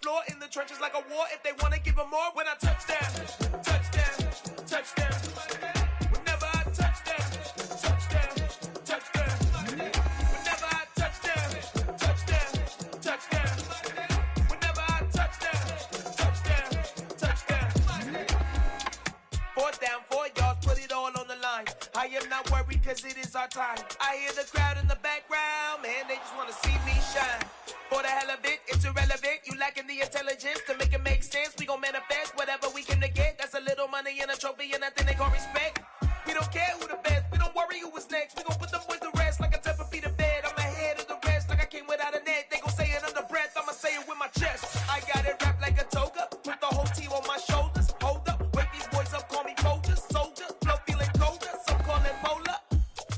floor in the trenches like a war. If they want to give them more, when I touch down, touchdown, touchdown. Whenever I touch down, touchdown, touchdown. Whenever I touch down, touchdown, touchdown. Whenever I touch down, touchdown, touchdown. 4th down, 4 yards, put it all on the line. I am not worried cause it is our time. I hear the crowd in the background, man, they just wanna see me shine. For the hell of it, it's irrelevant. You lacking the intelligence to make it make sense. We gon' manifest whatever we came to get. That's a little money and a trophy and nothing they gon' respect. We don't care who the best, we don't worry who was next. We gon' put them boys to rest like a 10 feet of bed. I'm ahead of the rest like I came without a net. They gon' say it under breath, I'ma say it with my chest. I got it wrapped like a toga, put the whole team on my shoulders. Hold up, wake these boys up, call me Folgers, soldier. Flow feeling colder, some call it polar.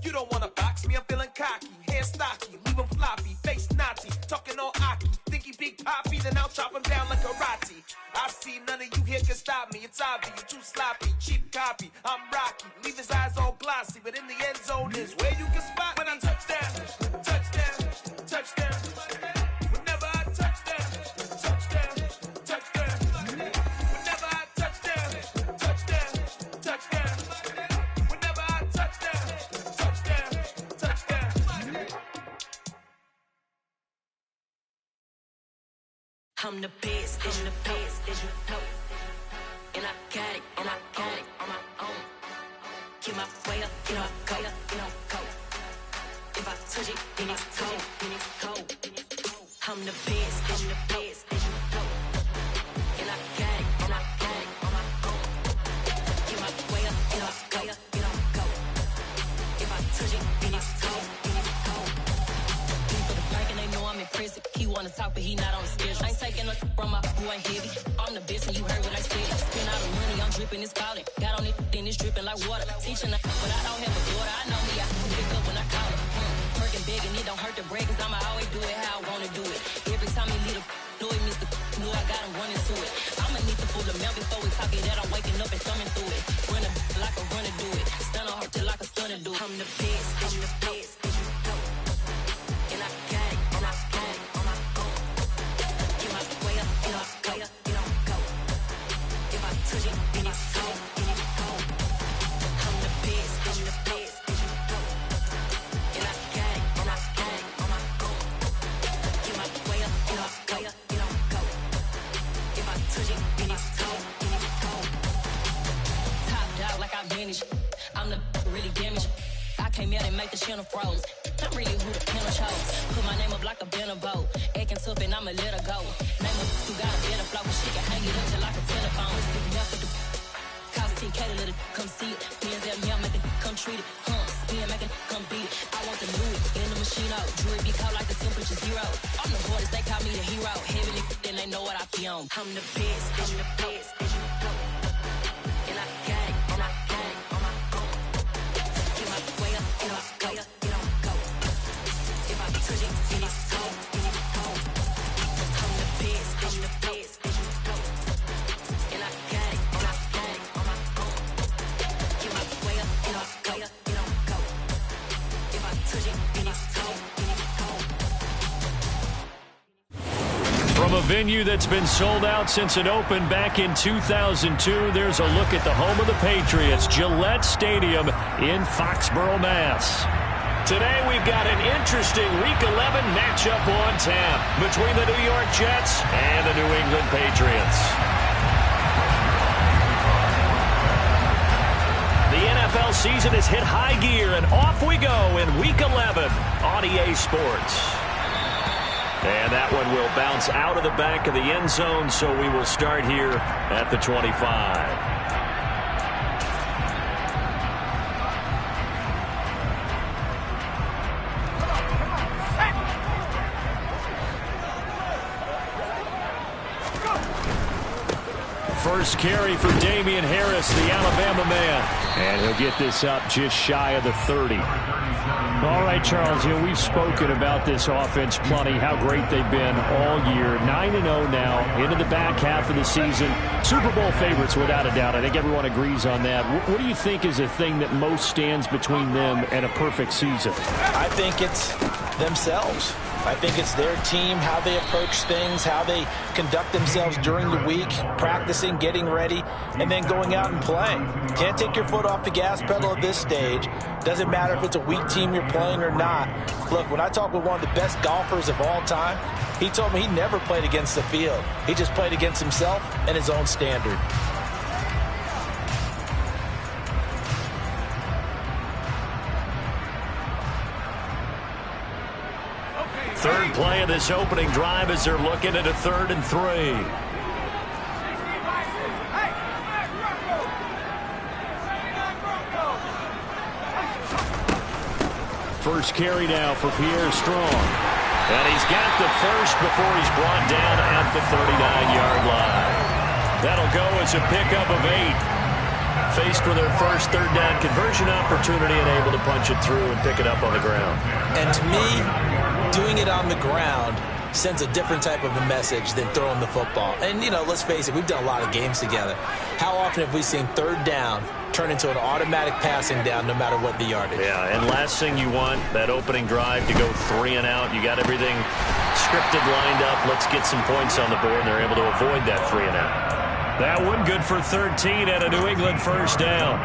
You don't wanna box me, I'm feeling cocky. Hair stocky, leave him floppy, face Nazi. Talking all Aki, think he big poppy, then I'll chop him down like karate. I see none of you here can stop me. It's obvious, you too sloppy, cheap copy. I'm Rocky, leave his eyes all glossy, but in the end zone is where you can spot when I touch down, touchdown, touchdown. Whenever I touch down, touchdown, touchdown. Whenever I touch down, touchdown, touchdown. Whenever I touch down, touchdown, touchdown. I'm the best, I'm the best, as you know. And I got it, and I got it on my own. Get my way up, get up, go, go. If I touch it, then it's cold, then it's cold. I'm the best, as you know. And I got it, and I got it on my own. Get my way up, get up, go, go. If I touch it, then it's cold, then it's cold. For the bank and they know I'm impressive. He wanna talk, but he not on the schedule. I ain't taking no from my boy heavy. I'm the best and you heard what I said. Spend all the money, I'm dripping, it's falling. Got on it, then it's dripping like water. Teaching her, but I don't have a daughter. I know me, I can pick up when I call her. Working big and it don't hurt to break, cause I'ma always do it how I wanna do it. Every time he lead a know it, Mr. Know I got him running to it. I'ma need to pull the mail before we talk it that I'm waking up and thumbing through it. Run a like a runner do it. Stun on her till like a stunner do it. I'm the best, I'm the best, as you know. And I got it, and I got it on my own. Get my way up, get up, go, go. If I touch it, then it's cold, then it's cold. I'm the best, as you know. And I got it, and I got it on my own. Get my way up, get up, go, go. If I touch it, then it's cold, then it's cold. Top dog like I vanished. I'm the really damaged. I came out and make the channel froze. I'm really who the panel chose. Put my name up like a banner boat. Acting tough and I'ma let her go. Name her who got a better flow. She can hang it up till like a telephone. Stick me up with the cost 10K to let it come see it. Hands out me, I make it come treat it. Spin, make it come beat it. I want the Louis in the machine out. Jewelry be cold like the temperature 0. I'm the hardest, they call me the hero. Heavily, then they know what I be on. I'm the best, I'm the best, as you know. And I got it, and I got it on my own. Get my way up, get up, go, go. If I touch it, then it's cold, then it's cold. I'm the best, as you know. And I got it, and I got it on my own. Get my way up, get up, go, go. If I touch it, then it's cold, then it's cold. From a venue that's been sold out since it opened back in 2002, there's a look at the home of the Patriots, Gillette Stadium in Foxborough, Mass. Today we've got an interesting Week 11 matchup on tap between the New York Jets and the New England Patriots. The NFL season has hit high gear, and off we go in Week 11 on EA Sports. And that one will bounce out of the back of the end zone, so we will start here at the 25. First carry for Damian Harris, the Alabama man. And he'll get this up just shy of the 30. All right, Charles, we've spoken about this offense plenty, how great they've been all year. 9-0 now, into the back half of the season. Super Bowl favorites, without a doubt. I think everyone agrees on that. What do you think is the thing that most stands between them and a perfect season? I think it's themselves. I think it's their team, how they approach things, how they conduct themselves during the week, practicing, getting ready, and then going out and playing. Can't take your foot off the gas pedal at this stage. Doesn't matter if it's a weak team you're playing or not. Look, when I talk with one of the best golfers of all time, he told me he never played against the field. He just played against himself and his own standard. Third play of this opening drive as they're looking at a 3rd and 3. First carry now for Pierre Strong. And he's got the first before he's brought down at the 39-yard line. That'll go as a pickup of 8. Faced with their first 3rd down conversion opportunity and able to punch it through and pick it up on the ground. And to me, doing it on the ground sends a different type of a message than throwing the football. And, you know, let's face it, we've done a lot of games together. How often have we seen 3rd down turn into an automatic passing down no matter what the yardage? Yeah, and last thing you want, that opening drive to go 3 and out. You got everything scripted, lined up. Let's get some points on the board, and they're able to avoid that 3 and out. That one good for 13 and a New England first down.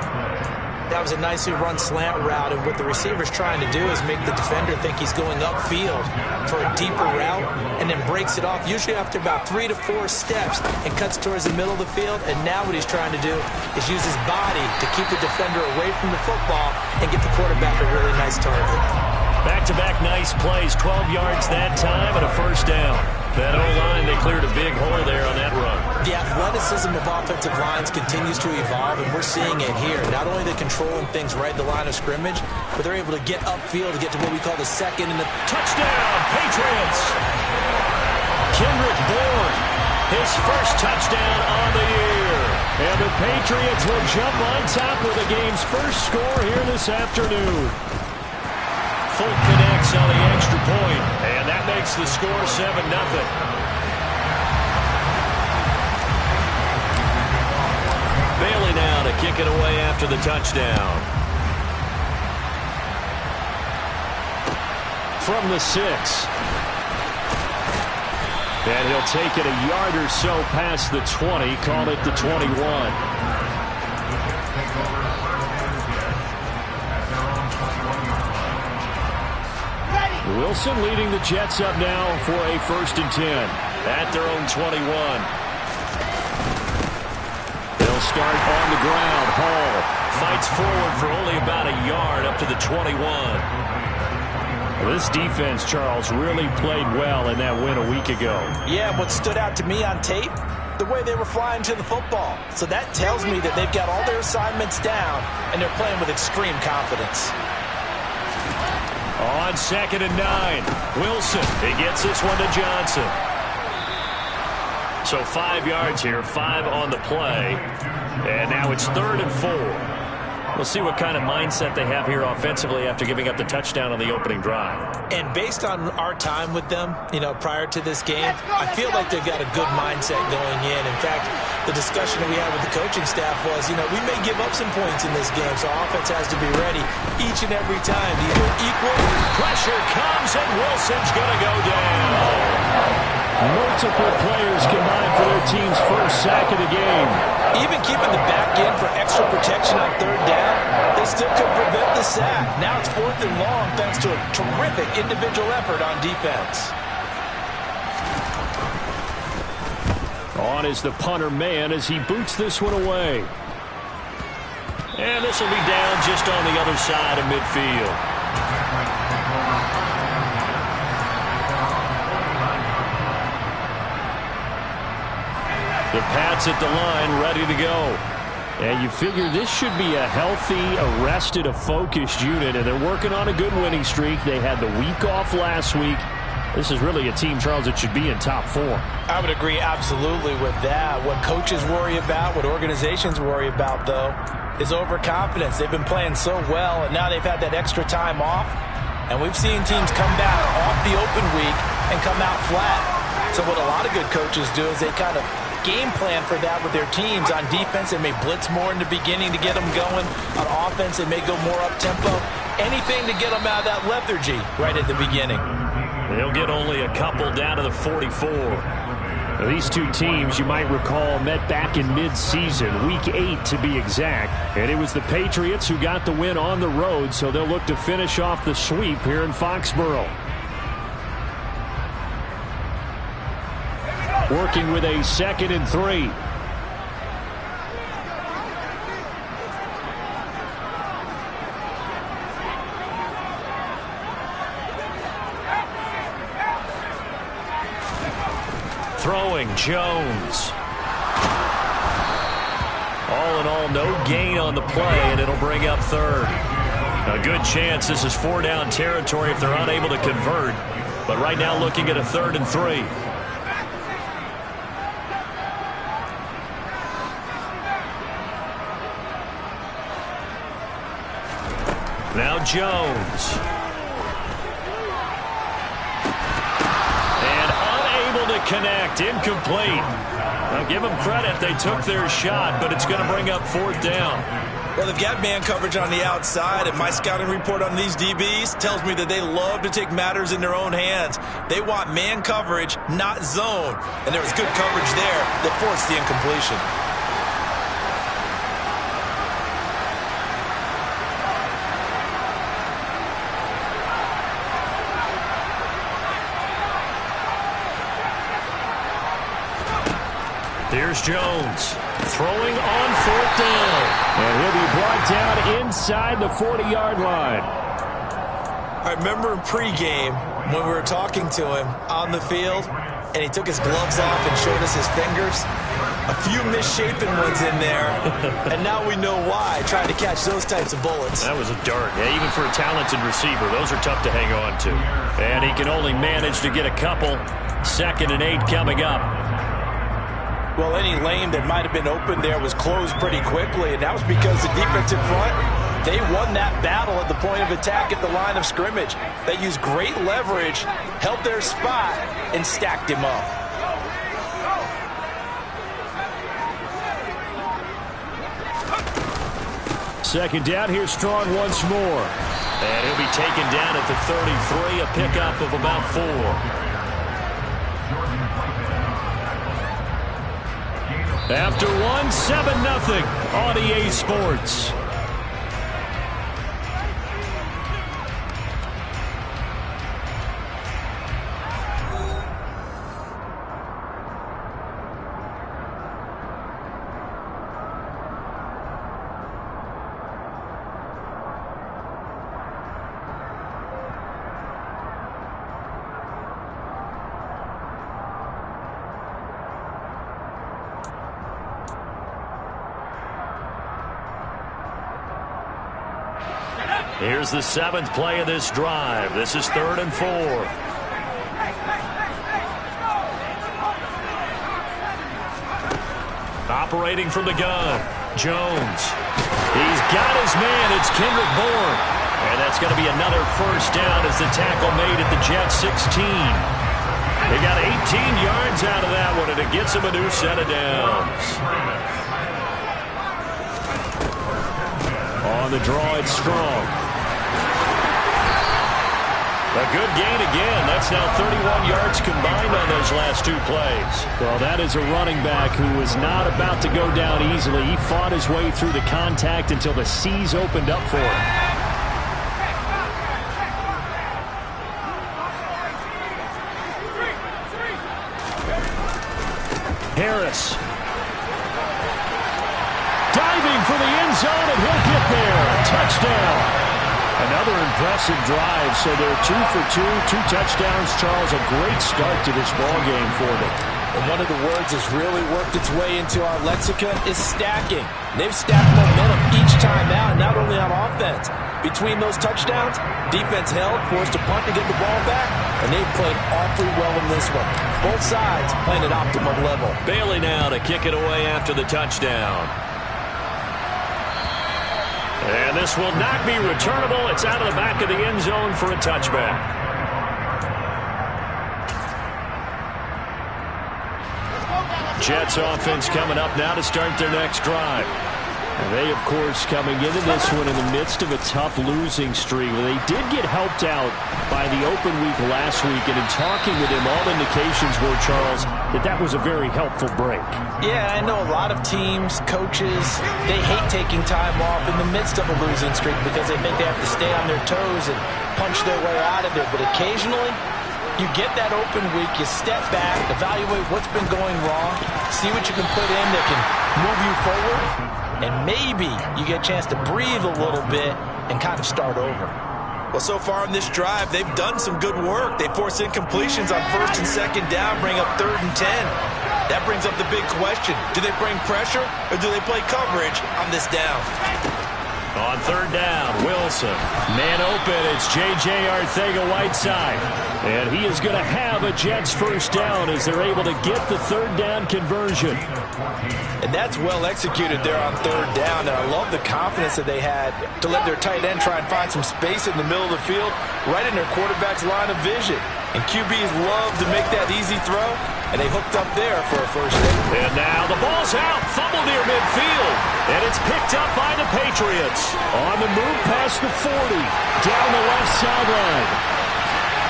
That was a nicely run slant route, and what the receiver's trying to do is make the defender think he's going upfield for a deeper route and then breaks it off, usually after about 3 to 4 steps, and cuts towards the middle of the field. And now what he's trying to do is use his body to keep the defender away from the football and get the quarterback a really nice target. Back-to-back nice plays, 12 yards that time and a first down. That O-line, they cleared a big hole there on that run. The athleticism of offensive lines continues to evolve, and we're seeing it here. Not only are they controlling things right at the line of scrimmage, but they're able to get upfield to get to what we call the second and the touchdown, Patriots! Kendrick Bourne, his first touchdown on the year. And the Patriots will jump on top with the game's first score here this afternoon. Fulton connects on the extra point, and that makes the score 7-0. Bailey now to kick it away after the touchdown. From the 6. And he'll take it a yard or so past the 20, call it the 21. Wilson leading the Jets up now for a 1st and 10 at their own 21. They'll start on the ground. Hall fights forward for only about a yard up to the 21. This defense, Charles, really played well in that win a week ago. Yeah, what stood out to me on tape, the way they were flying to the football. So that tells me that they've got all their assignments down and they're playing with extreme confidence. On 2nd and 9, Wilson, he gets this one to Johnson. So 5 yards here, 5 on the play. And now it's 3rd and 4. We'll see what kind of mindset they have here offensively after giving up the touchdown on the opening drive. And based on our time with them, you know, prior to this game, I feel like they've got a good mindset going in. In fact, the discussion that we had with the coaching staff was, you know, we may give up some points in this game, so our offense has to be ready each and every time to either equal. Pressure comes, and Wilson's going to go down. Multiple players combined for their team's first sack of the game. Even keeping the back end for extra protection on 3rd down, they still could prevent the sack. Now it's 4th and long thanks to a terrific individual effort on defense. On is the punter man as he boots this one away. And this will be down just on the other side of midfield. The Pats at the line, ready to go. And you figure this should be a healthy, arrested, a focused unit, and they're working on a good winning streak. They had the week off last week. This is really a team, Charles, that should be in top 4. I would agree absolutely with that. What coaches worry about, what organizations worry about, though, is overconfidence. They've been playing so well, and now they've had that extra time off. And we've seen teams come back off the open week and come out flat. So what a lot of good coaches do is they kind of game plan for that with their teams. On defense, they may blitz more in the beginning to get them going. On offense, they may go more up-tempo. Anything to get them out of that lethargy right at the beginning. They'll get only a couple down to the 44. Now, these two teams, you might recall, met back in mid-season, Week 8 to be exact. And it was the Patriots who got the win on the road, so they'll look to finish off the sweep here in Foxborough. Working with a 2nd and 3. Throwing Jones. All in all, no gain on the play, and it'll bring up 3rd. A good chance this is 4-down territory if they're unable to convert. But right now looking at a 3rd and 3. Now Jones. To connect, incomplete. Now give them credit, they took their shot, but it's going to bring up 4th down. Well, they've got man coverage on the outside, and my scouting report on these DBs tells me that they love to take matters in their own hands. They want man coverage, not zone, and there was good coverage there that forced the incompletion. Here's Jones throwing on 4th down. And he'll be brought down inside the 40-yard line. I remember in pregame when we were talking to him on the field, and he took his gloves off and showed us his fingers. A few misshapen ones in there, and now we know why, trying to catch those types of bullets. That was a dart. Yeah, even for a talented receiver, those are tough to hang on to. And he can only manage to get a couple. 2nd and 8 coming up. Well, any lane that might have been open there was closed pretty quickly, and that was because the defensive front, they won that battle at the point of attack at the line of scrimmage. They used great leverage, held their spot, and stacked him up. Second down, here's Strong once more. And he'll be taken down at the 33, a pickup of about 4. After 7-0 on EA Sports. Here's the 7th play of this drive. This is 3rd and 4. Operating from the gun, Jones. He's got his man. It's Kendrick Bourne. And that's going to be another 1st down as the tackle made at the Jets 16. They got 18 yards out of that one, and it gets them a new set of downs. On the draw, it's Strong. A good gain again. That's now 31 yards combined on those last 2 plays. Well, that is a running back who was not about to go down easily. He fought his way through the contact until the seas opened up for him. Harris. Diving for the end zone, and he'll get there. Touchdown. Another impressive drive, so they're 2 for 2, 2 touchdowns. Charles, a great start to this ball game for them. And one of the words that's really worked its way into our lexicon is stacking. They've stacked momentum each time out, not only on offense. Between those touchdowns, defense held, forced a punt to get the ball back, and they played awfully well in this one. Both sides playing at optimum level. Bailey now to kick it away after the touchdown. And this will not be returnable. It's out of the back of the end zone for a touchback. Jets offense coming up now to start their next drive. They, of course, coming into this one in the midst of a tough losing streak. They did get helped out by the open week last week, and in talking with him, all indications were, Charles, that was a very helpful break. Yeah, I know a lot of teams, coaches, they hate taking time off in the midst of a losing streak because they think they have to stay on their toes and punch their way out of it. But occasionally, you get that open week, you step back, evaluate what's been going wrong, see what you can put in that can move you forward, and maybe you get a chance to breathe a little bit and kind of start over. Well, so far on this drive, they've done some good work. They force incompletions on 1st and 2nd down, bring up 3rd and 10. That brings up the big question. Do they bring pressure or do they play coverage on this down? On 3rd down, Wilson. Man open, it's J.J. Arcega-Whiteside. And he is going to have a Jets 1st down as they're able to get the 3rd down conversion. And that's well executed there on 3rd down. And I love the confidence that they had to let their tight end try and find some space in the middle of the field, right in their quarterback's line of vision. And QBs love to make that easy throw, and they hooked up there for a 1st down. And now the ball's out, fumble near midfield, and it's picked up by the Patriots. On the move past the 40, down the left sideline.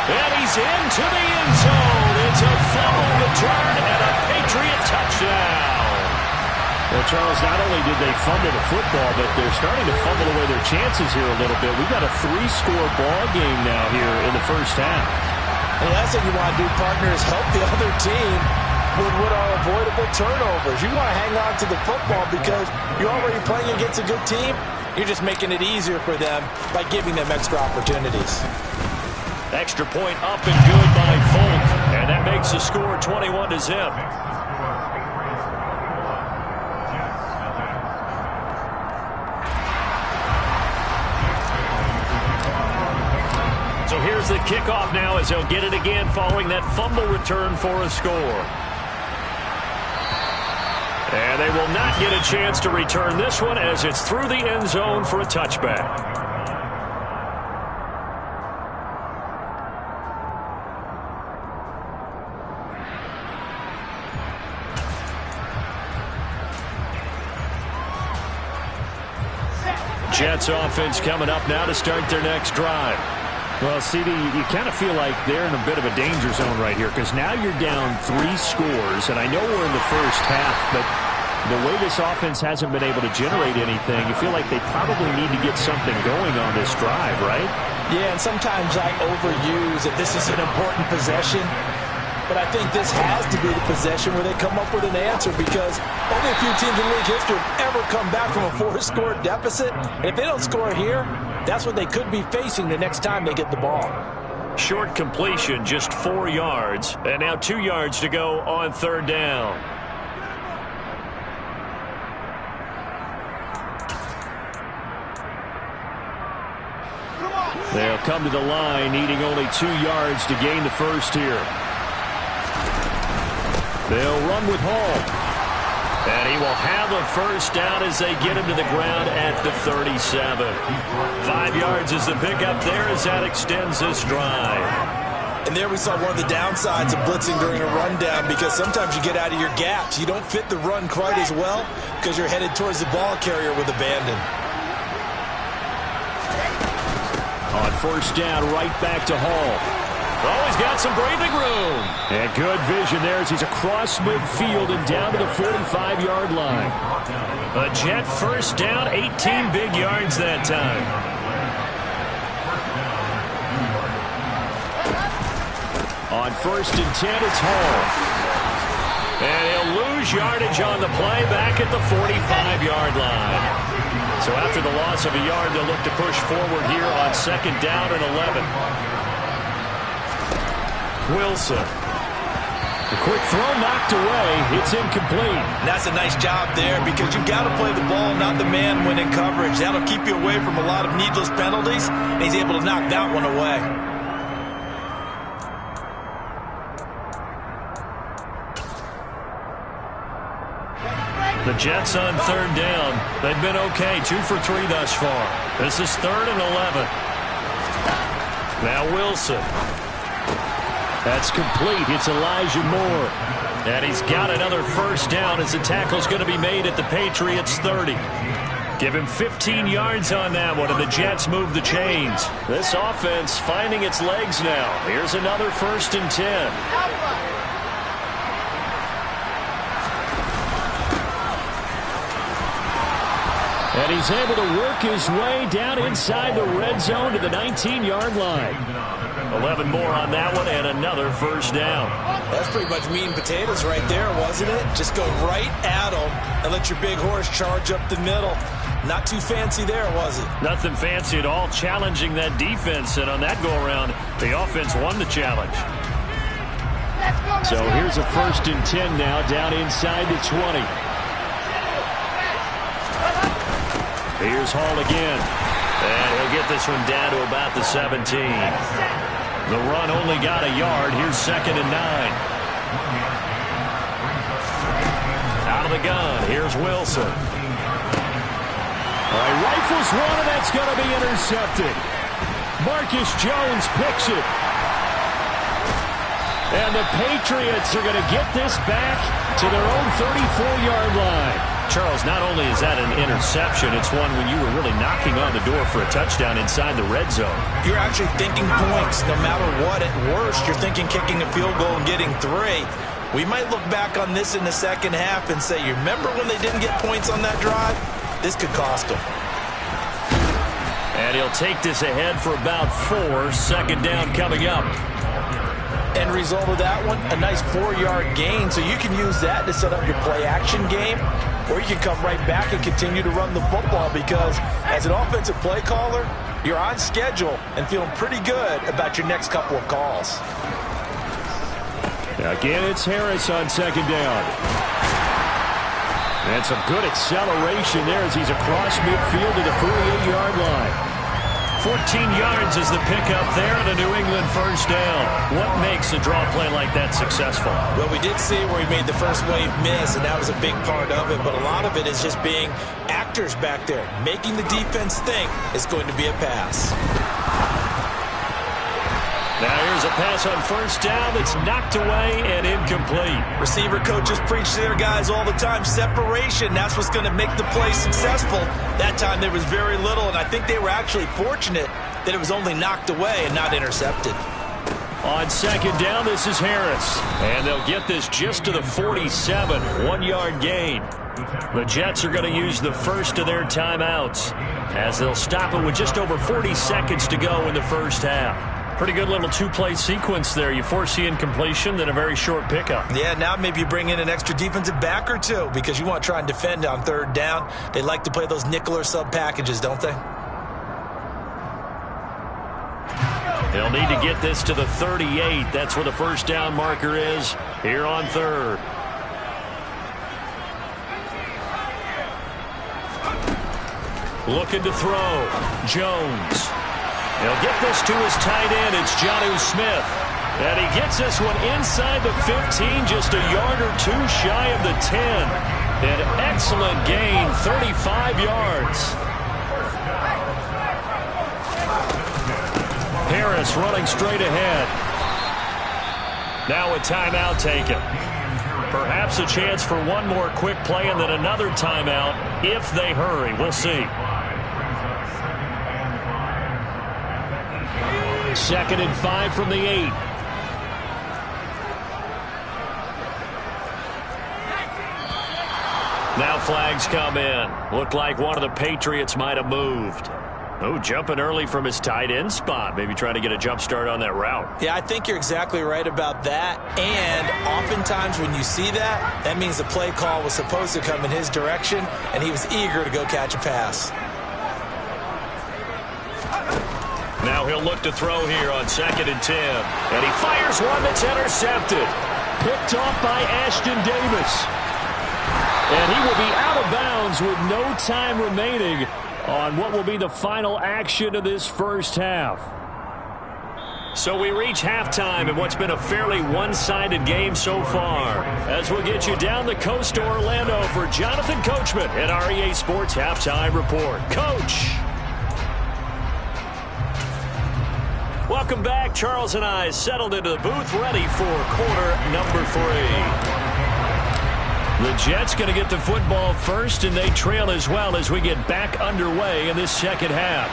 And he's into the end zone. It's a fumble return and a Patriot touchdown. Well, Charles, not only did they fumble the football, but they're starting to fumble away their chances here a little bit. We've got a 3-score ball game now here in the 1st half. And the last thing you want to do, partner, is help the other team with what are avoidable turnovers. You want to hang on to the football because you're already playing against a good team. You're just making it easier for them by giving them extra opportunities. Extra point up and good by Folk. And that makes the score 21-0. So here's the kickoff now as they'll get it again following that fumble return for a score. And they will not get a chance to return this one as it's through the end zone for a touchback. Jets offense coming up now to start their next drive. Well, CD, you kind of feel like they're in a bit of a danger zone right here because now you're down 3 scores, and I know we're in the 1st half, but the way this offense hasn't been able to generate anything, you feel like they probably need to get something going on this drive, right? Yeah, and sometimes I overuse that this is an important possession, but I think this has to be the possession where they come up with an answer because only a few teams in league history have ever come back from a 4-score deficit, and if they don't score here, that's what they could be facing the next time they get the ball. Short completion, just 4 yards, and now 2 yards to go on 3rd down. They'll come to the line, needing only 2 yards to gain the 1st here. They'll run with Hall. And he will have a 1st down as they get him to the ground at the 37. 5 yards is the pickup there as that extends this drive. And there we saw one of the downsides of blitzing during a rundown because sometimes you get out of your gaps. You don't fit the run quite as well because you're headed towards the ball carrier with abandon. On 1st down, right back to Hall. Oh, he's got some breathing room. And good vision there as he's across midfield and down to the 45-yard line. A Jet 1st down, 18 big yards that time. On 1st and 10, it's Hall. And he'll lose yardage on the play back at the 45-yard line. So after the loss of a yard, they'll look to push forward here on 2nd down and 11. Wilson. The quick throw knocked away. It's incomplete. And that's a nice job there because you've got to play the ball, not the man when in coverage. That'll keep you away from a lot of needless penalties, and he's able to knock that one away. The Jets on 3rd down. They've been okay, 2 for 3 thus far. This is 3rd and 11. Now Wilson. That's complete. It's Elijah Moore. And he's got another 1st down as the tackle's going to be made at the Patriots' 30. Give him 15 yards on that one, and the Jets move the chains. This offense finding its legs now. Here's another 1st and 10. And he's able to work his way down inside the red zone to the 19-yard line. 11 more on that one, and another 1st down. That's pretty much meat and potatoes right there, wasn't it? Just go right at them and let your big horse charge up the middle. Not too fancy there, was it? Nothing fancy at all, challenging that defense, and on that go-around, the offense won the challenge. So here's a 1st and 10 now, down inside the 20. Here's Hall again. And he'll get this one down to about the 17. The run only got a yard. Here's 2nd and 9. Out of the gun. Here's Wilson. All right, rifles one, and that's going to be intercepted. Marcus Jones picks it. And the Patriots are going to get this back to their own 34-yard line. Charles, not only is that an interception, it's one when you were really knocking on the door for a touchdown inside the red zone. You're actually thinking points no matter what. At worst, you're thinking kicking a field goal and getting 3. We might look back on this in the second half and say, you remember when they didn't get points on that drive? This could cost them. And he'll take this ahead for about 4. 2nd down coming up. End result of that one, a nice 4-yard gain. So you can use that to set up your play-action game, or you can come right back and continue to run the football because as an offensive play caller, you're on schedule and feeling pretty good about your next couple of calls. Again, it's Harris on 2nd down. And some good acceleration there as he's across midfield to the 48-yard line. 14 yards is the pickup there and a New England 1st down. What makes a draw play like that successful? Well, we did see where he made the first wave miss, and that was a big part of it. But a lot of it is just being actors back there, making the defense think it's going to be a pass. Now here's a pass on 1st down that's knocked away and incomplete. Receiver coaches preach to their guys all the time. Separation, that's what's going to make the play successful. That time there was very little, and I think they were actually fortunate that it was only knocked away and not intercepted. On 2nd down, this is Harris. And they'll get this just to the 47. 1-yard gain. The Jets are going to use the first of their timeouts as they'll stop it with just over 40 seconds to go in the 1st half. Pretty good little 2-play sequence there. You force the incompletion, then a very short pickup. Yeah, now maybe you bring in an extra defensive back or 2 because you want to try and defend on 3rd down. They like to play those nickel or sub packages, don't they? They'll need to get this to the 38. That's where the 1st down marker is here on 3rd. Looking to throw. Jones. He'll get this to his tight end. It's Jonnu Smith. And he gets this one inside the 15, just a yard or 2 shy of the 10. An excellent gain, 35 yards. Harris running straight ahead. Now a timeout taken. Perhaps a chance for one more quick play and then another timeout if they hurry. We'll see. 2nd and 5 from the 8. Now flags come in. Looked like one of the Patriots might have moved. Oh, jumping early from his tight end spot. Maybe trying to get a jump start on that route. Yeah, I think you're exactly right about that. And oftentimes when you see that, that means the play call was supposed to come in his direction, and he was eager to go catch a pass. Now he'll look to throw here on 2nd and 10. And he fires one that's intercepted. Picked off by Ashton Davis. And he will be out of bounds with no time remaining on what will be the final action of this 1st half. So we reach halftime in what's been a fairly one-sided game so far. As we'll get you down the coast to Orlando for Jonathan Coachman at our EA Sports Halftime Report. Coach! Welcome back. Charles and I settled into the booth ready for quarter number 3. The Jets going to get the football first, and they trail as well as we get back underway in this second half.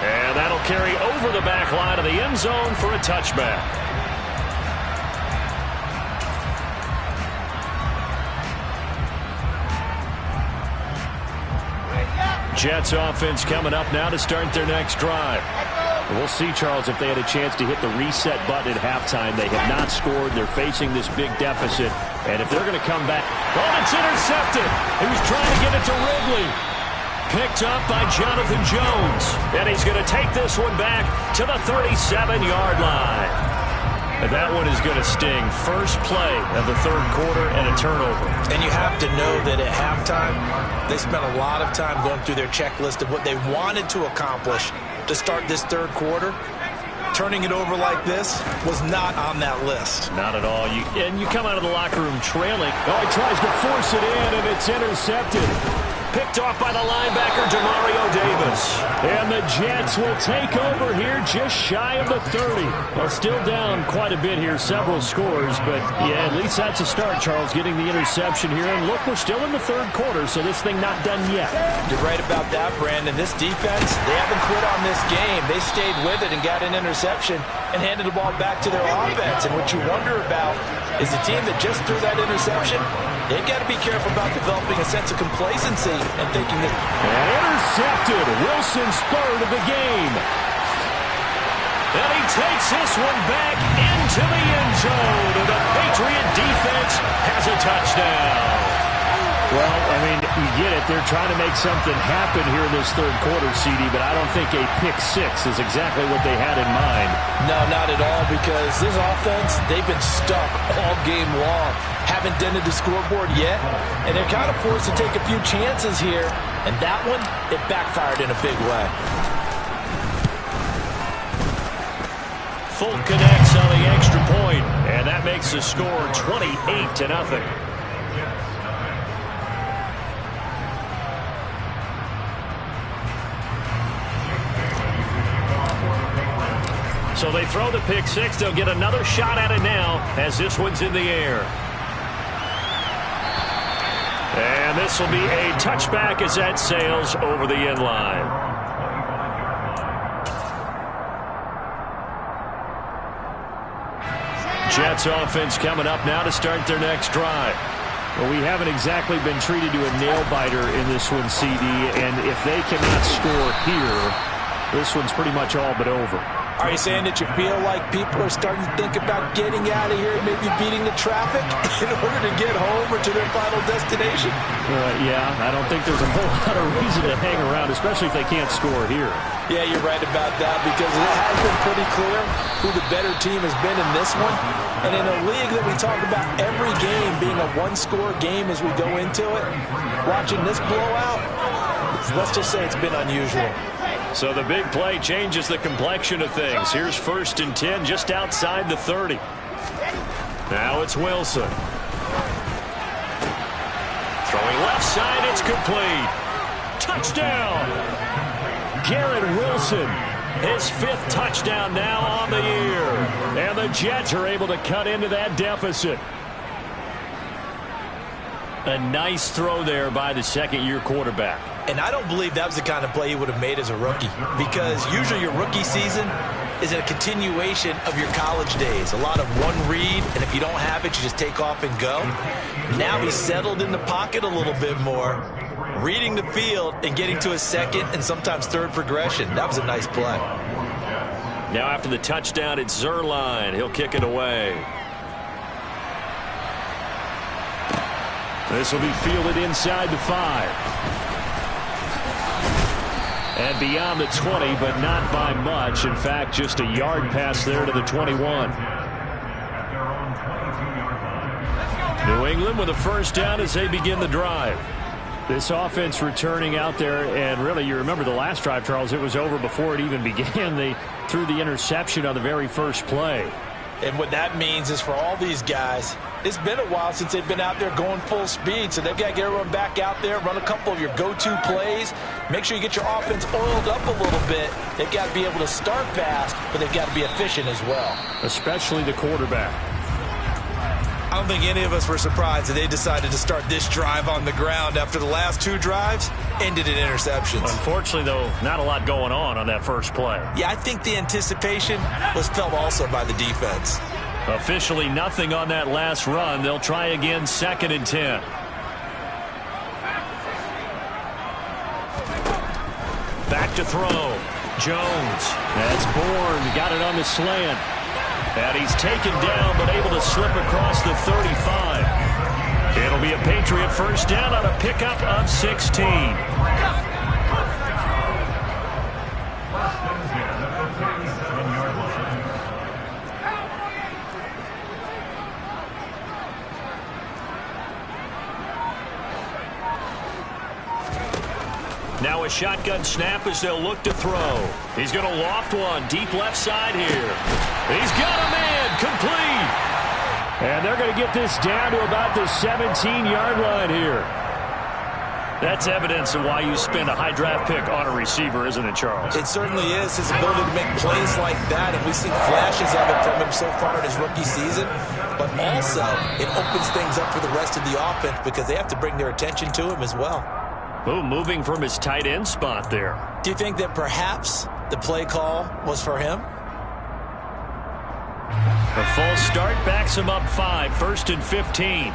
And that'll carry over the back line of the end zone for a touchback. Jets offense coming up now to start their next drive. We'll see, Charles, if they had a chance to hit the reset button at halftime. They have not scored. They're facing this big deficit. And if they're going to come back. Oh, it's intercepted. He was trying to get it to Ridley. Picked up by Jonathan Jones. And he's going to take this one back to the 37-yard line. And that one is going to sting. First play of the third quarter and a turnover. And you have to know that at halftime, they spent a lot of time going through their checklist of what they wanted to accomplish to start this third quarter. Turning it over like this was not on that list. Not at all. You come out of the locker room trailing. Oh, he tries to force it in, and it's intercepted. Picked off by the linebacker, Demario Davis. And the Jets will take over here just shy of the 30. Well, still down quite a bit here, several scores. But, yeah, at least that's a start, Charles, getting the interception here. And, look, we're still in the third quarter, so this thing not done yet. You're right about that, Brandon. This defense, they haven't quit on this game. They stayed with it and got an interception and handed the ball back to their offense. And what you wonder about is the team that just threw that interception, they've got to be careful about developing a sense of complacency and thinking that... And intercepted. Wilson spurred of the game. And he takes this one back into the end zone. And the Patriot defense has a touchdown. Well, I mean, you get it. They're trying to make something happen here in this third quarter, CD, but I don't think a pick six is exactly what they had in mind. No, not at all, because this offense, they've been stuck all game long. Haven't dented the scoreboard yet, and they're kind of forced to take a few chances here, and that one, it backfired in a big way. Full connects on the extra point, and that makes the score 28-0. So they throw the pick six. They'll get another shot at it now as this one's in the air. And this will be a touchback as that sails over the end line. Jets offense coming up now to start their next drive. Well, we haven't exactly been treated to a nail-biter in this one, CD, and if they cannot score here, this one's pretty much all but over. Are you saying that you feel like people are starting to think about getting out of here and maybe beating the traffic in order to get home or to their final destination? Yeah, I don't think there's a whole lot of reason to hang around, especially if they can't score here. Yeah, you're right about that, because it has been pretty clear who the better team has been in this one. And in a league that we talk about every game being a one-score game as we go into it, watching this blowout, let's just say it's been unusual. So the big play changes the complexion of things. Here's 1st and 10 just outside the 30. Now it's Wilson. Throwing left side, it's complete. Touchdown! Garrett Wilson, his 5th touchdown now on the year. And the Jets are able to cut into that deficit. A nice throw there by the second-year quarterback. And I don't believe that was the kind of play he would have made as a rookie, because usually your rookie season is a continuation of your college days. A lot of one read, and if you don't have it, you just take off and go. Now he's settled in the pocket a little bit more, reading the field and getting to his second and sometimes third progression. That was a nice play. Now after the touchdown, it's Zerline. He'll kick it away. This will be fielded inside the 5. And beyond the 20, but not by much. In fact, just a yard pass there to the 21. New England with a first down as they begin the drive. This offense returning out there, and really, you remember the last drive, Charles, it was over before it even began. They threw the interception on the very first play. And what that means is for all these guys, it's been a while since they've been out there going full speed, so they've got to get everyone back out there, run a couple of your go-to plays, make sure you get your offense oiled up a little bit. They've got to be able to start fast, but they've got to be efficient as well. Especially the quarterback. I'm don't think any of us were surprised that they decided to start this drive on the ground after the last 2 drives ended in interceptions. Unfortunately, though, not a lot going on that first play. Yeah, I think the anticipation was felt also by the defense. Officially nothing on that last run. They'll try again, 2nd and 10. Back to throw. Jones. That's Bourne. Got it on the slant. And he's taken down, but able to slip across the 35. It'll be a Patriot first down on a pickup of 16. Now a shotgun snap as they'll look to throw. He's going to loft one deep left side here. He's got a man complete. And they're going to get this down to about the 17-yard line here. That's evidence of why you spend a high draft pick on a receiver, isn't it, Charles? It certainly is. His ability to make plays like that, and we've seen flashes of it from him so far in his rookie season. But also, it opens things up for the rest of the offense because they have to bring their attention to him as well. Boom, moving from his tight end spot there. Do you think that perhaps the play call was for him? A false start backs him up 5, 1st and 15.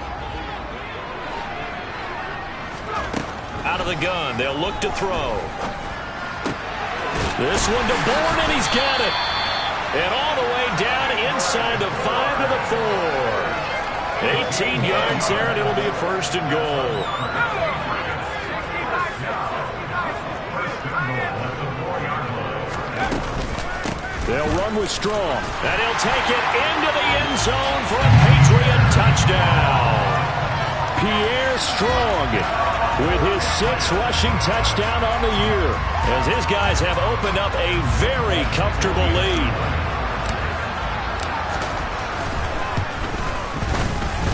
Out of the gun, they'll look to throw. This one to Bourne, and he's got it. And all the way down inside the 5 to the 4. 18 yards there, and it'll be a 1st and goal. They'll run with Strong. And he'll take it into the end zone for a Patriot touchdown. Pierre Strong with his 6th rushing touchdown on the year, as his guys have opened up a very comfortable lead.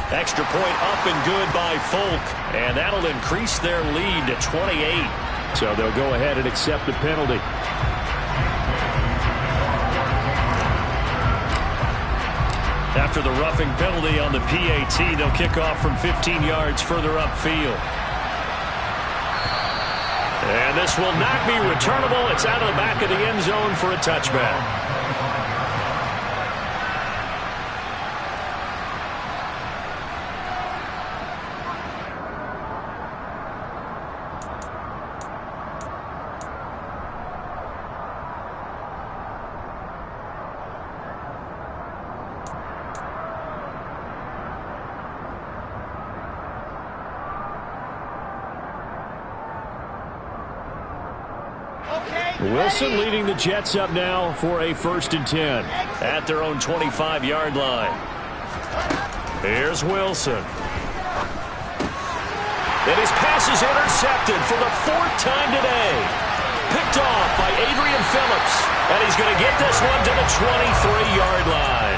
Extra point up and good by Folk, and that'll increase their lead to 28. So they'll go ahead and accept the penalty. After the roughing penalty on the PAT, they'll kick off from 15 yards further upfield. And this will not be returnable. It's out of the back of the end zone for a touchback. Wilson leading the Jets up now for a 1st and 10 at their own 25-yard line. Here's Wilson. And his pass is intercepted for the 4th time today. Picked off by Adrian Phillips. And he's going to get this one to the 23-yard line.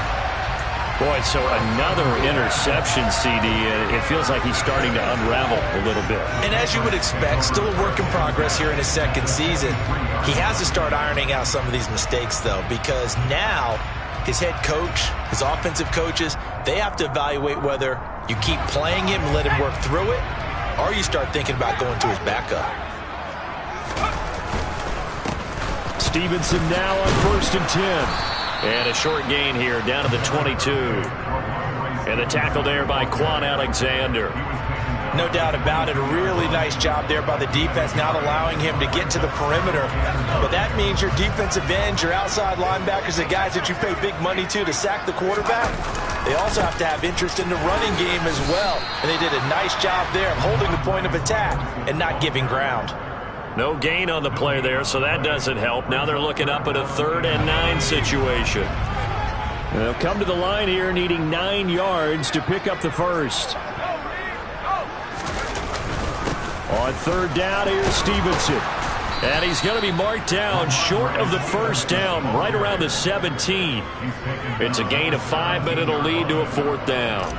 Boy, so another interception, CD. It feels like he's starting to unravel a little bit. And as you would expect, still a work in progress here in his 2nd season. He has to start ironing out some of these mistakes, though, because now his head coach, his offensive coaches, they have to evaluate whether you keep playing him and let him work through it, or you start thinking about going to his backup. Stevenson now on 1st and 10. And a short gain here down to the 22. And the tackle there by Quan Alexander. No doubt about it. A really nice job there by the defense, not allowing him to get to the perimeter. But that means your defensive ends, your outside linebackers, the guys that you pay big money to sack the quarterback, they also have to have interest in the running game as well. And they did a nice job there of holding the point of attack and not giving ground. No gain on the play there, so that doesn't help. Now they're looking up at a 3rd and 9 situation. They'll come to the line here needing 9 yards to pick up the 1st. On 3rd down, here's Stevenson. And he's going to be marked down short of the 1st down, right around the 17. It's a gain of 5, but it'll lead to a 4th down.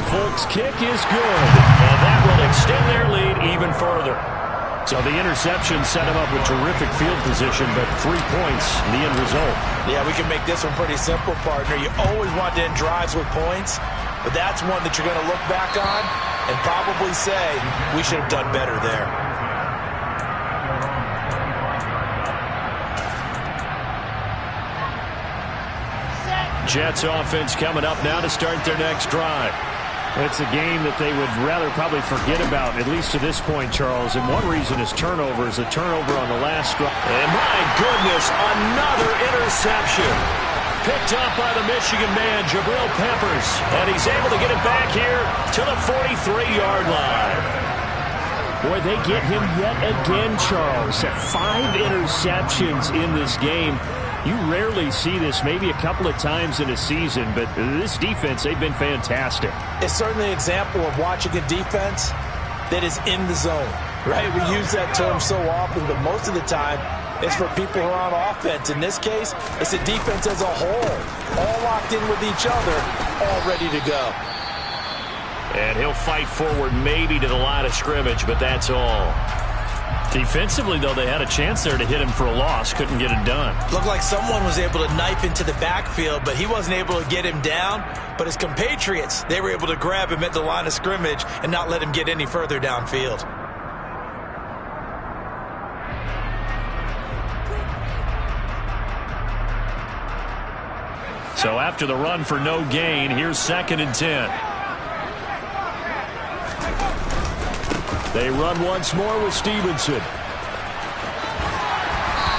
Folk's kick is good, and that will extend their lead even further. So the interception set him up with terrific field position, but 3 points, the end result. Yeah, we can make this one pretty simple, partner. You always want to end drives with points, but that's one that you're going to look back on and probably say, we should have done better there. Jets offense coming up now to start their next drive. It's a game that they would rather probably forget about, at least to this point, Charles. And one reason is turnovers. A turnover on the last drive. And my goodness, another interception. Picked up by the Michigan man, Jabril Peppers. And he's able to get it back here to the 43-yard line. Boy, they get him yet again, Charles. 5 interceptions in this game. You rarely see this, maybe a couple of times in a season, but this defense, they've been fantastic. It's certainly an example of watching a defense that is in the zone, right? We use that term so often, but most of the time, it's for people who are on offense. In this case, it's a defense as a whole, all locked in with each other, all ready to go. And he'll fight forward maybe to the line of scrimmage, but that's all. Defensively, though, they had a chance there to hit him for a loss. Couldn't get it done. Looked like someone was able to knife into the backfield, but he wasn't able to get him down. But his compatriots, they were able to grab him at the line of scrimmage and not let him get any further downfield. So after the run for no gain, here's 2nd and 10. They run once more with Stevenson.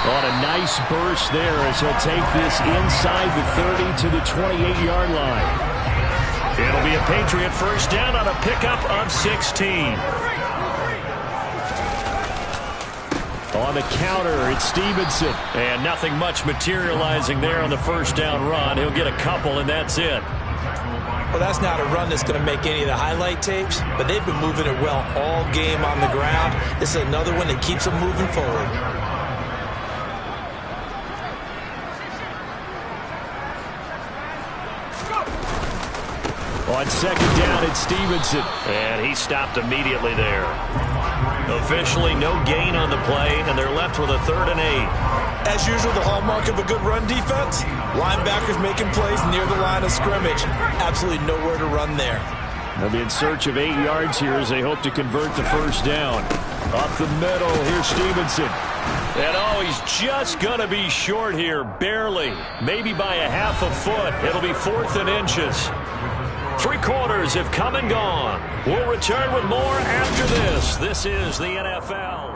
On a nice burst there as he'll take this inside the 30 to the 28-yard line. It'll be a Patriot first down on a pickup of 16. On the counter, it's Stevenson. And nothing much materializing there on the first down run. He'll get a couple, and that's it. Well, that's not a run that's going to make any of the highlight tapes, but they've been moving it well all game on the ground. This is another one that keeps them moving forward. On 2nd down, it's Stevenson. And he stopped immediately there. Officially no gain on the play, and they're left with a 3rd and 8. As usual, the hallmark of a good run defense, linebackers making plays near the line of scrimmage. Absolutely nowhere to run there. They'll be in search of 8 yards here as they hope to convert the first down. Up the middle, here's Stevenson. And oh, he's just going to be short here, barely. Maybe by a half a foot. It'll be 4th and inches. 3 quarters have come and gone. We'll return with more after this. This is the NFL.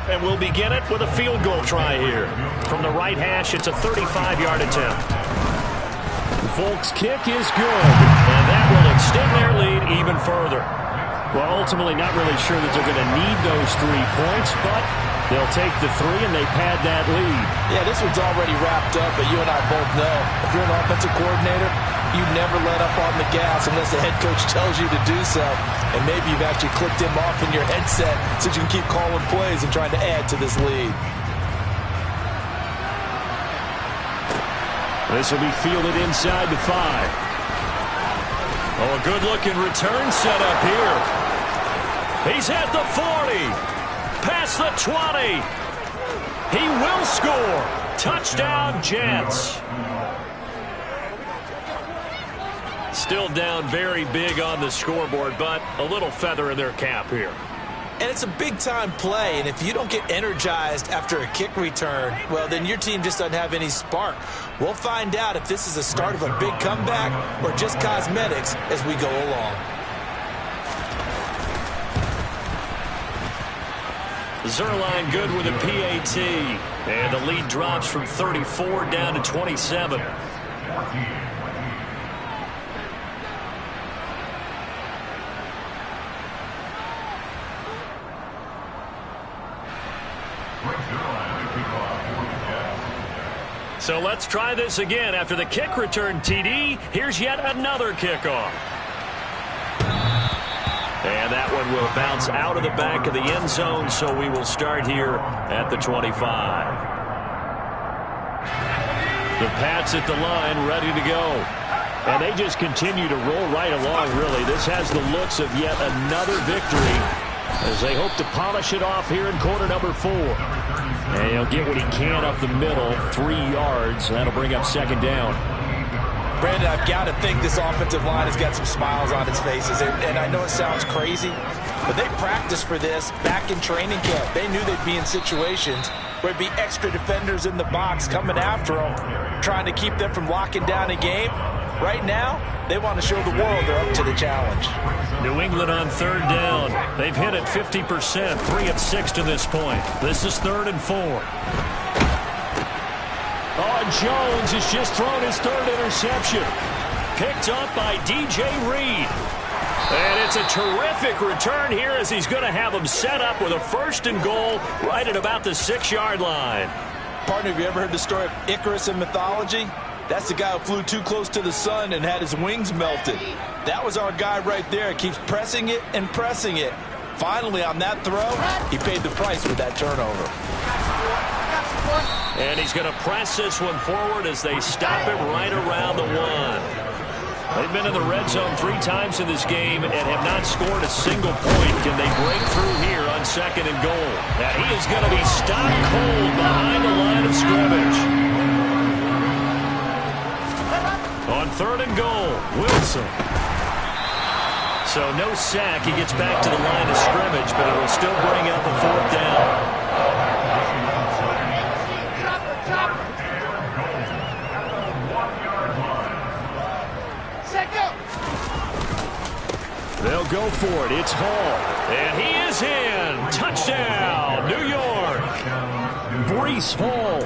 And we'll begin it with a field goal try here. From the right hash, it's a 35-yard attempt. Volk's kick is good. And that will extend their lead even further. Well, ultimately not really sure that they're going to need those 3 points, but they'll take the 3 and they pad that lead. Yeah, this one's already wrapped up, but you and I both know if you're an offensive coordinator, you never let up on the gas unless the head coach tells you to do so. And maybe you've actually clicked him off in your headset so you can keep calling plays and trying to add to this lead. This will be fielded inside the 5. Oh, a good-looking return set up here. He's at the 40. Past the 20. He will score. Touchdown, Jets. Still down very big on the scoreboard, but a little feather in their cap here. And it's a big-time play, and if you don't get energized after a kick return, well, then your team just doesn't have any spark. We'll find out if this is the start of a big comeback or just cosmetics as we go along. Zerline good with a PAT, and the lead drops from 34 down to 27. So let's try this again. After the kick return TD, here's yet another kickoff. And that one will bounce out of the back of the end zone, so we will start here at the 25. The Pats at the line, ready to go. And they just continue to roll right along, really. This has the looks of yet another victory as they hope to polish it off here in quarter number 4. And he'll get what he can up the middle, 3 yards. That'll bring up second down. Brandon, I've got to think this offensive line has got some smiles on its faces. And I know it sounds crazy, but they practiced for this back in training camp. They knew they'd be in situations where there'd be extra defenders in the box coming after them, trying to keep them from locking down a game. Right now, they want to show the world they're up to the challenge. New England on third down. They've hit it 50%, 3 of 6 to this point. This is 3rd and 4. Oh, Jones has just thrown his 3rd interception. Picked up by DJ Reed. And it's a terrific return here as he's going to have him set up with a 1st and goal right at about the 6-yard line. Partner, have you ever heard the story of Icarus in mythology? That's the guy who flew too close to the sun and had his wings melted. That was our guy right there. Keeps pressing it and pressing it. Finally, on that throw, he paid the price with that turnover. And he's going to press this one forward as they stop him right around the 1. They've been in the red zone 3 times in this game and have not scored a single point. Can they break through here on 2nd and goal? Now he is going to be stopped cold behind the line of scrimmage. On 3rd and goal, Wilson. So no sack. He gets back to the line of scrimmage, but it'll still bring up a 4th down. They'll go for it. It's Hall. And he is in. Touchdown, New York. Breece Hall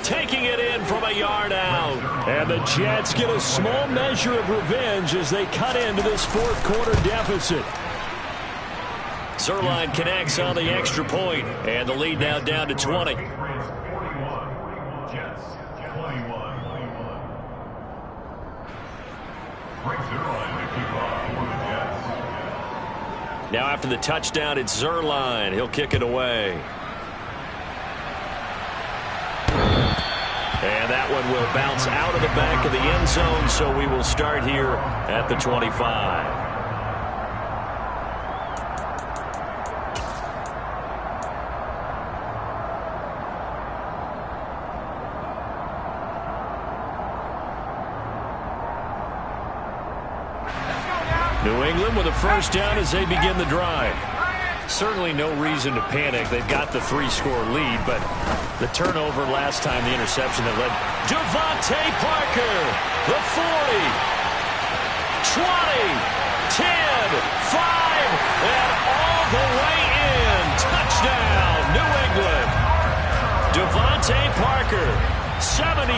taking it in from a yard out. And the Jets get a small measure of revenge as they cut into this 4th quarter deficit. Zerline connects on the extra point, and the lead now down to 20. Now after the touchdown, it's Zerline. He'll kick it away. And that one will bounce out of the back of the end zone, so we will start here at the 25. New England with a 1st down as they begin the drive. Certainly no reason to panic. They've got the 3-score lead, but the turnover last time, the interception that led Devontae Parker, the 40, 20, 10, 5, and all the way in. Touchdown, New England. Devontae Parker, 75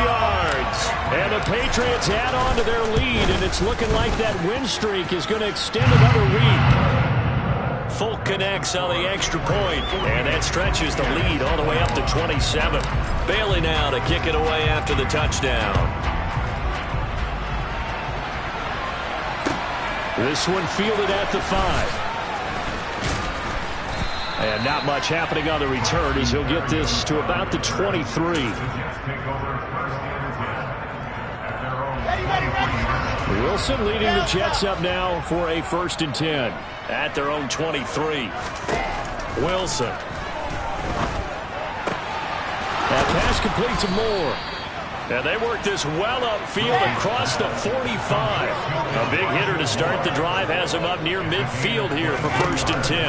yards. And the Patriots add on to their lead, and it's looking like that win streak is going to extend another week. Folk connects on the extra point, and that stretches the lead all the way up to 27. Bailey now to kick it away after the touchdown. This one fielded at the 5. And not much happening on the return as he'll get this to about the 23. Wilson leading the Jets up now for a 1st and 10 at their own 23. Wilson. That pass complete to Moore. And they work this well upfield across the 45. A big hitter to start the drive has him up near midfield here for 1st and 10.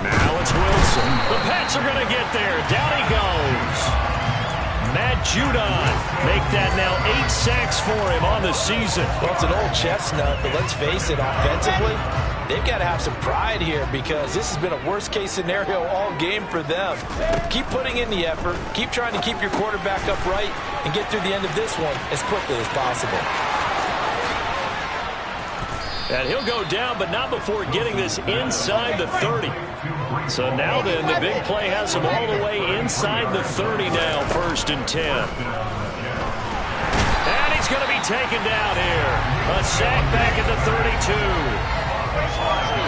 Now it's Wilson. The Pats are going to get there. Down he goes. Matt Judon make that now 8 sacks for him on the season. Well, it's an old chestnut, but let's face it, offensively, they've got to have some pride here because this has been a worst-case scenario all game for them. Keep putting in the effort. Keep trying to keep your quarterback upright and get through the end of this one as quickly as possible. And he'll go down, but not before getting this inside the 30. So now then, the big play has him all the way inside the 30 now, 1st and 10. And he's going to be taken down here. A sack back at the 32.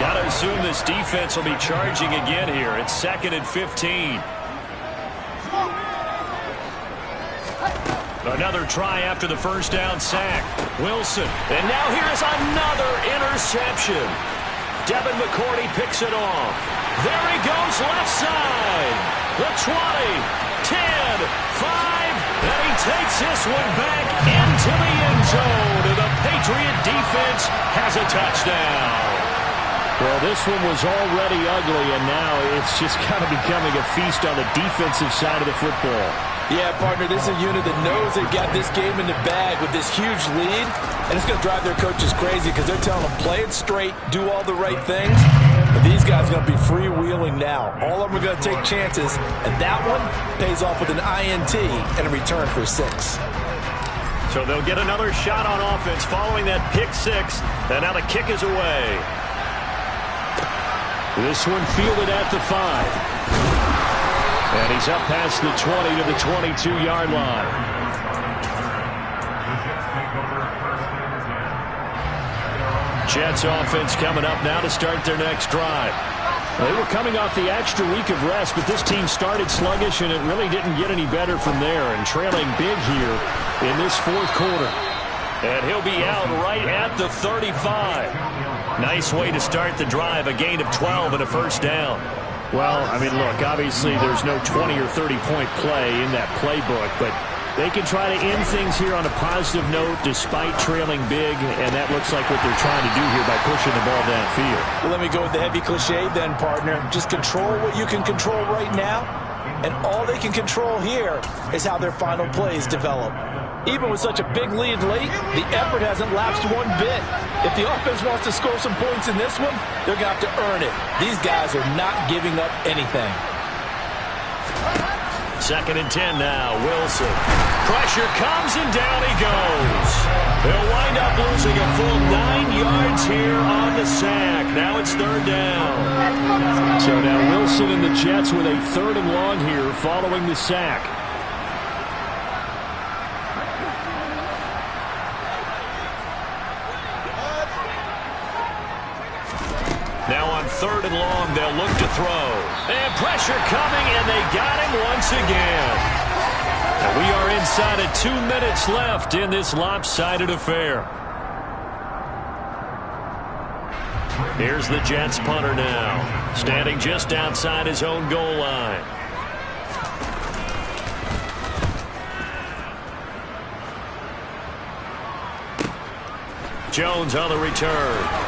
Got to assume this defense will be charging again here. It's 2nd and 15. Another try after the first down sack. Wilson. And now here's another interception. Devin McCourty picks it off. There he goes left side. The 20, 10, 5, and he takes this one back into the end zone. And the Patriot defense has a touchdown. Well, this one was already ugly, and now it's just kind of becoming a feast on the defensive side of the football. Yeah, partner, this is a unit that knows they've got this game in the bag with this huge lead, and it's going to drive their coaches crazy because they're telling them, play it straight, do all the right things. But these guys are going to be freewheeling now. All of them are going to take chances, and that one pays off with an INT and a return for 6. So they'll get another shot on offense following that pick 6, and now the kick is away. This one fielded at the 5. And he's up past the 20 to the 22-yard line. Jets offense coming up now to start their next drive. They were coming off the extra week of rest, but this team started sluggish, and it really didn't get any better from there, and trailing big here in this 4th quarter. And he'll be out right at the 35. Nice way to start the drive, a gain of 12 and a first down. Well, I mean, look, obviously there's no 20 or 30-point play in that playbook, but they can try to end things here on a positive note despite trailing big, and that looks like what they're trying to do here by pushing the ball downfield. Well, let me go with the heavy cliche then, partner. Just control what you can control right now, and all they can control here is how their final plays develop. Even with such a big lead late, the effort hasn't lapsed one bit. If the offense wants to score some points in this one, they're going to have to earn it. These guys are not giving up anything. 2nd and 10 now. Wilson. Pressure comes, and down he goes. They'll wind up losing a full 9 yards here on the sack. Now it's 3rd down. So now Wilson and the Jets with a 3rd and long here following the sack. Now on 3rd and long, they'll look to throw. And pressure coming, and they got him once again. And we are inside of 2 minutes left in this lopsided affair. Here's the Jets punter now, standing just outside his own goal line. Jones on the return.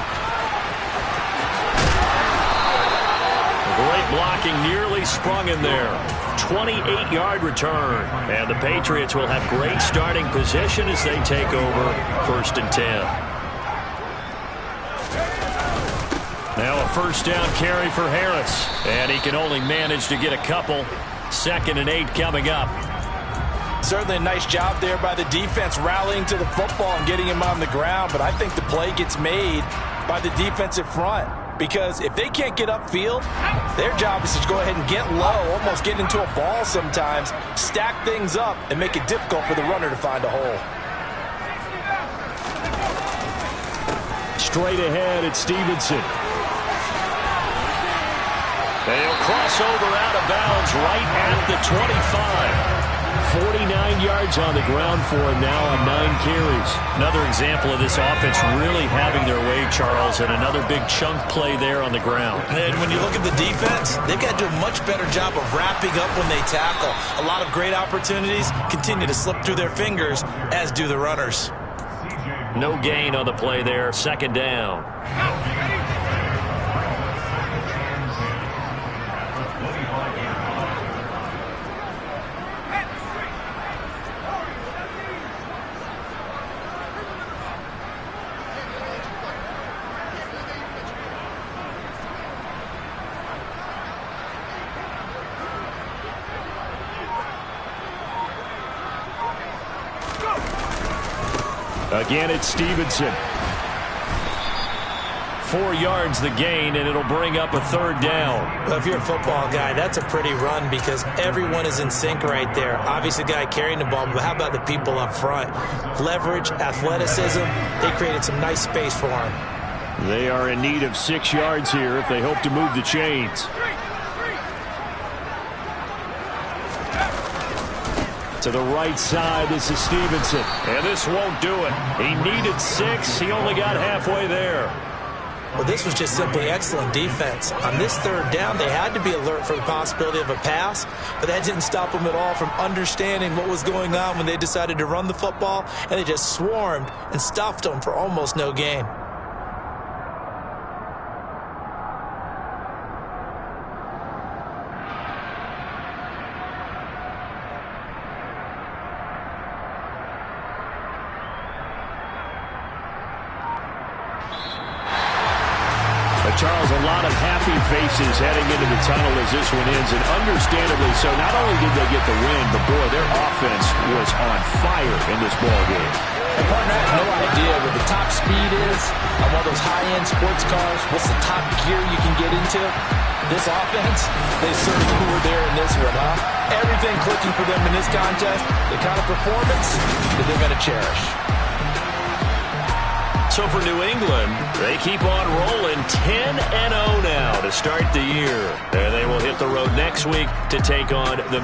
Great blocking, nearly sprung in there. 28-yard return. And the Patriots will have great starting position as they take over 1st and 10. Now a first down carry for Harris. And he can only manage to get a couple. 2nd and 8 coming up. Certainly a nice job there by the defense rallying to the football and getting him on the ground. But I think the play gets made by the defensive front. Because if they can't get upfield, their job is to go ahead and get low, almost get into a ball sometimes, stack things up, and make it difficult for the runner to find a hole. Straight ahead, it's Stevenson. They'll cross over out of bounds right at the 25. 49 yards on the ground for him now on 9 carries. Another example of this offense really having their way, Charles, and another big chunk play there on the ground. And when you look at the defense, they've got to do a much better job of wrapping up when they tackle. A lot of great opportunities continue to slip through their fingers, as do the runners. No gain on the play there. 2nd down. Again, it's Stevenson. 4 yards the gain, and it'll bring up a 3rd down. Well, if you're a football guy, that's a pretty run because everyone is in sync right there. Obviously, the guy carrying the ball, but how about the people up front? Leverage, athleticism, they created some nice space for him. They are in need of 6 yards here if they hope to move the chains. To the right side, this is Stevenson. And this won't do it. He needed 6. He only got halfway there. Well, this was just simply excellent defense. On this 3rd down, they had to be alert for the possibility of a pass, but that didn't stop them at all from understanding what was going on when they decided to run the football, and they just swarmed and stuffed them for almost no gain. Charles, a lot of happy faces heading into the tunnel as this one ends, and understandably so. Not only did they get the win, but boy, their offense was on fire in this ball game. And partner, I have no idea what the top speed is on one of those high-end sports cars. What's the top gear you can get into? This offense, they certainly were there in this one, huh? Everything clicking for them in this contest, the kind of performance that they're going to cherish. So for New England, they keep on rolling 10-0 now to start the year. And they will hit the road next week to take on the